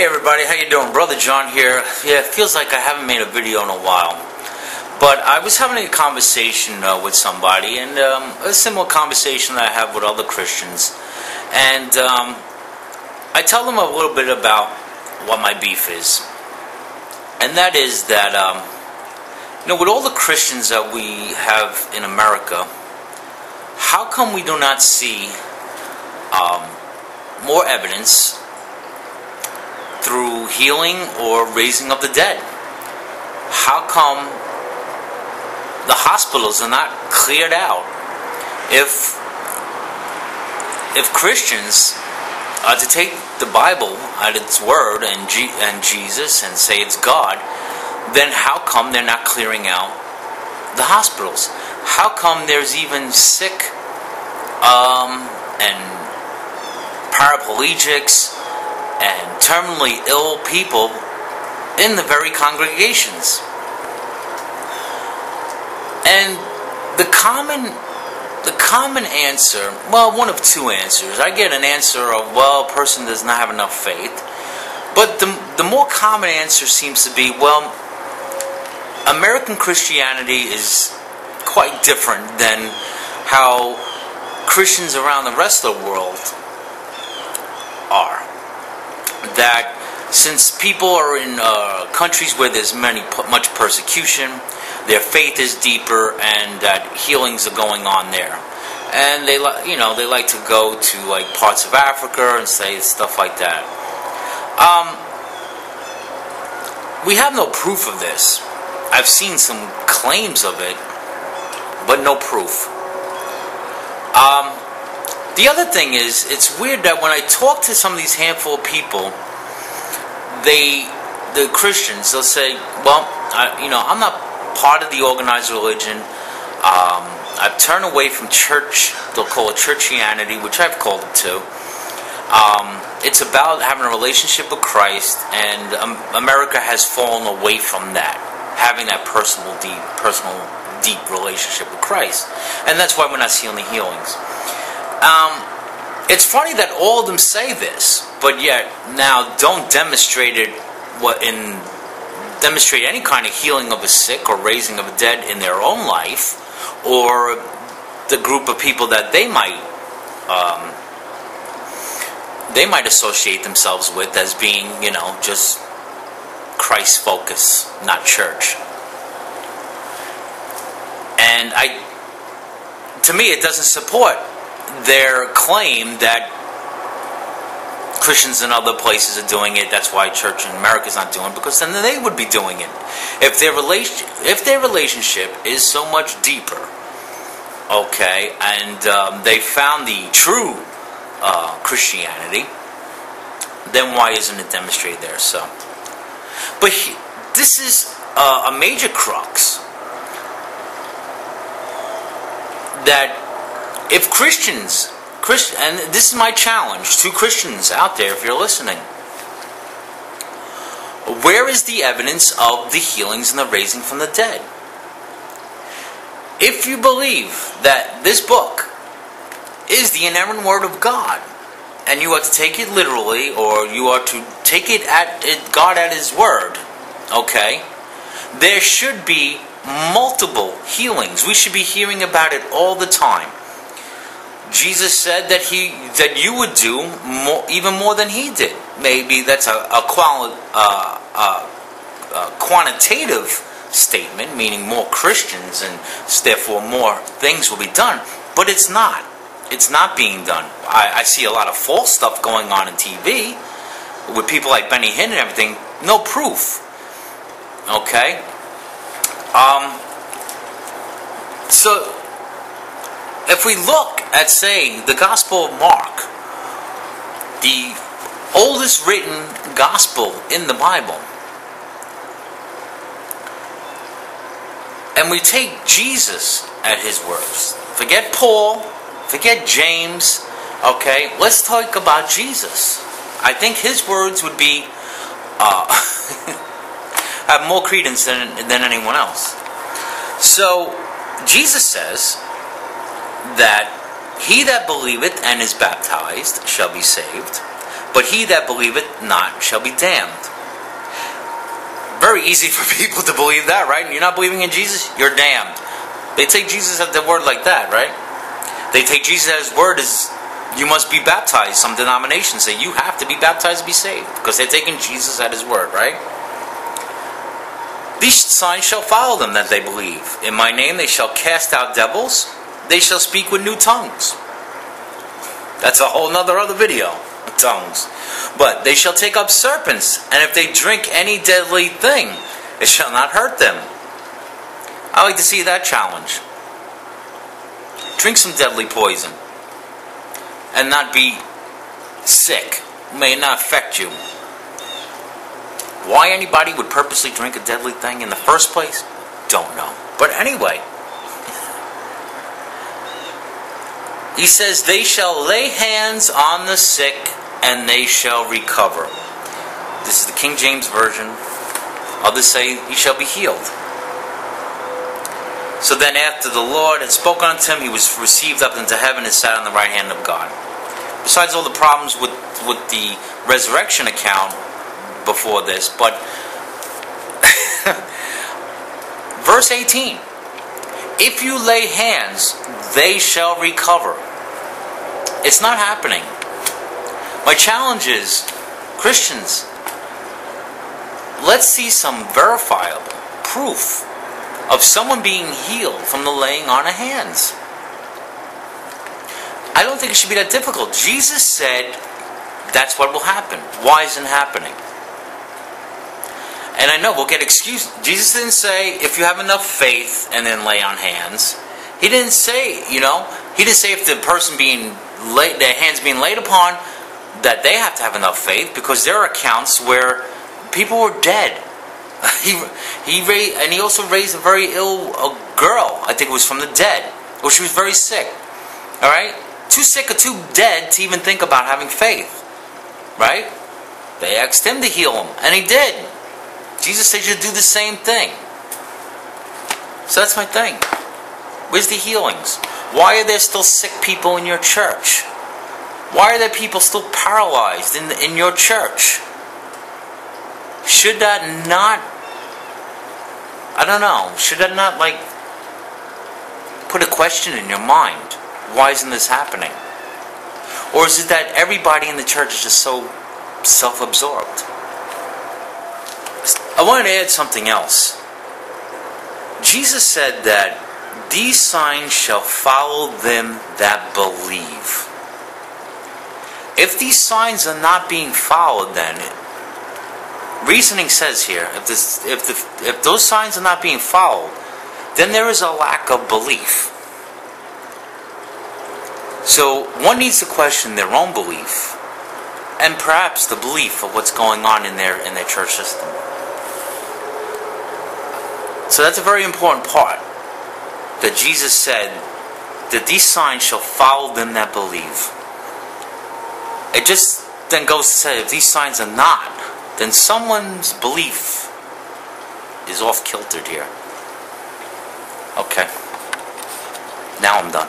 Hey everybody, how you doing? Brother John here. Yeah, it feels like I haven't made a video in a while. But I was having a conversation with somebody, and a similar conversation that I have with other Christians. And I tell them a little bit about what my beef is. And that is that, with all the Christians that we have in America, how come we do not see more evidence through healing or raising of the dead? How come the hospitals are not cleared out? If Christians are to take the Bible at its word and Jesus and say it's God, then how come they're not clearing out the hospitals? How come there's even sick and paraplegics and terminally ill people in the very congregations? And the common answer, well, one of two answers. I get an answer of, well, a person does not have enough faith. But the more common answer seems to be, well, American Christianity is quite different than how Christians around the rest of the world are. That since people are in countries where there's much persecution, their faith is deeper, and that healings are going on there, and they like to go to like parts of Africa and say stuff like that. We have no proof of this. I've seen some claims of it, but no proof. The other thing is, it's weird that when I talk to some of these handful of people, the Christians, they'll say, well, I'm not part of the organized religion. I've turned away from church. They'll call it churchianity, which I've called it too. It's about having a relationship with Christ, and America has fallen away from that, having that personal, deep relationship with Christ. And that's why we're not seeing the healings. It's funny that all of them say this, but yet now don't demonstrate it. Demonstrate any kind of healing of a sick or raising of a dead in their own life, or the group of people that they might associate themselves with as being, just Christ focus, not church. And to me, it doesn't support their claim that Christians in other places are doing it. That's why church in America is not doing it, because then they would be doing it. If their relationship is so much deeper, okay, and they found the true Christianity, then why isn't it demonstrated there? So, but this is a major crux, that if Christians, and this is my challenge to Christians out there, if you're listening, where is the evidence of the healings and the raising from the dead? If you believe that this book is the inerrant word of God, and you are to take it literally, or you are to take it at God at His word, okay, there should be multiple healings. We should be hearing about it all the time. Jesus said that you would do even more than He did. Maybe that's a quantitative statement, meaning more Christians and therefore more things will be done. But it's not. It's not being done. I see a lot of false stuff going on in TV with people like Benny Hinn and everything. No proof. Okay? So if we look at, say, the Gospel of Mark, the oldest written gospel in the Bible, and we take Jesus at His words, forget Paul, forget James, okay, let's talk about Jesus. I think His words would be, have more credence than anyone else. So, Jesus says that he that believeth and is baptized shall be saved, but he that believeth not shall be damned. Very easy for people to believe that, right? You're not believing in Jesus, you're damned. They take Jesus at the word like that, right? They take Jesus at his word as you must be baptized. Some denominations say you have to be baptized to be saved, because they're taking Jesus at his word, right? These signs shall follow them that they believe. In my name they shall cast out devils. They shall speak with new tongues. That's a whole other video. Tongues. But they shall take up serpents, and if they drink any deadly thing, it shall not hurt them. I like to see that challenge. Drink some deadly poison and not be sick. It may not affect you. Why anybody would purposely drink a deadly thing in the first place? Don't know. But anyway, he says, they shall lay hands on the sick and they shall recover. This is the King James Version. Others say, he shall be healed. So then after the Lord had spoken unto him, he was received up into heaven and sat on the right hand of God. Besides all the problems with the resurrection account before this, but verse 18, if you lay hands, they shall recover. It's not happening. My challenge is, Christians, let's see some verifiable proof of someone being healed from the laying on of hands. I don't think it should be that difficult. Jesus said that's what will happen. Why isn't it happening? And I know we'll get excused. Jesus didn't say if you have enough faith and then lay on hands. He didn't say, he didn't say if the person their hands being laid upon, that they have to have enough faith, because there are accounts where people were dead. He also raised a very ill girl. I think it was from the dead. Well, she was very sick. All right, too sick or too dead to even think about having faith. Right? They asked him to heal them, and he did. Jesus said you do the same thing. So that's my thing. Where's the healings? Why are there still sick people in your church? Why are there people still paralyzed in your church? Should that not, should that not put a question in your mind? Why isn't this happening? Or is it that everybody in the church is just so self-absorbed? I wanted to add something else. Jesus said that these signs shall follow them that believe. If these signs are not being followed, then reasoning says here, if those signs are not being followed, then there is a lack of belief. So one needs to question their own belief, and perhaps the belief of what's going on in their church system. So that's a very important part, that Jesus said that these signs shall follow them that believe. It just then goes to say, if these signs are not, then someone's belief is off kiltered here. Okay. Now I'm done.